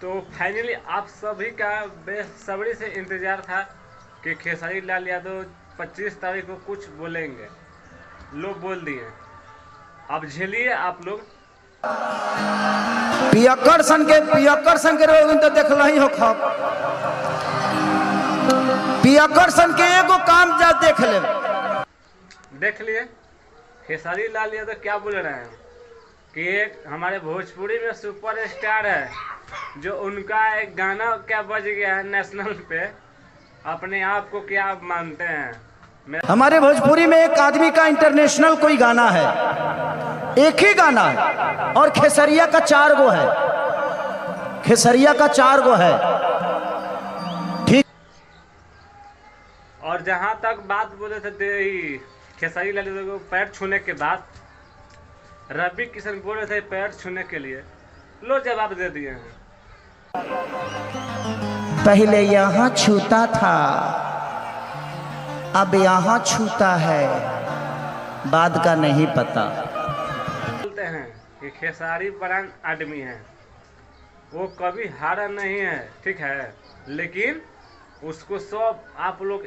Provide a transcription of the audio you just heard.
तो फाइनली आप सभी का बेसब्री से इंतजार था कि खेसारी लाल यादव 25 तारीख को कुछ बोलेंगे। लोग बोल दिए, अब झेलिए आप लोग। पियक्कर सन के रोग तो देखल ही हो खब पियक्कर सन के एगो काम जा देख लिए खेसारी लाल यादव क्या बोल रहे हैं कि एक हमारे भोजपुरी में सुपर स्टार है, जो उनका एक गाना क्या बज गया है नेशनल पे, अपने आप को क्या मानते हैं। हमारे भोजपुरी में एक आदमी का इंटरनेशनल कोई गाना है, एक ही गाना है, और खेसरिया का 4 गो है, खेसरिया का 4 गो है। ठीक। और जहां तक बात बोले थे खेसारी लाल यादव को पैर छूने के बाद, रवि किशन बोल रहे थे पैर छूने के लिए, लो जवाब दे दिए हैं। पहले यहाँ छूता था, अब यहाँ छूता है, बाद का नहीं पता। बोलते हैं कि खेसारी बड़ा आदमी है, वो कभी हारा नहीं है, ठीक है, लेकिन उसको सब आप लोग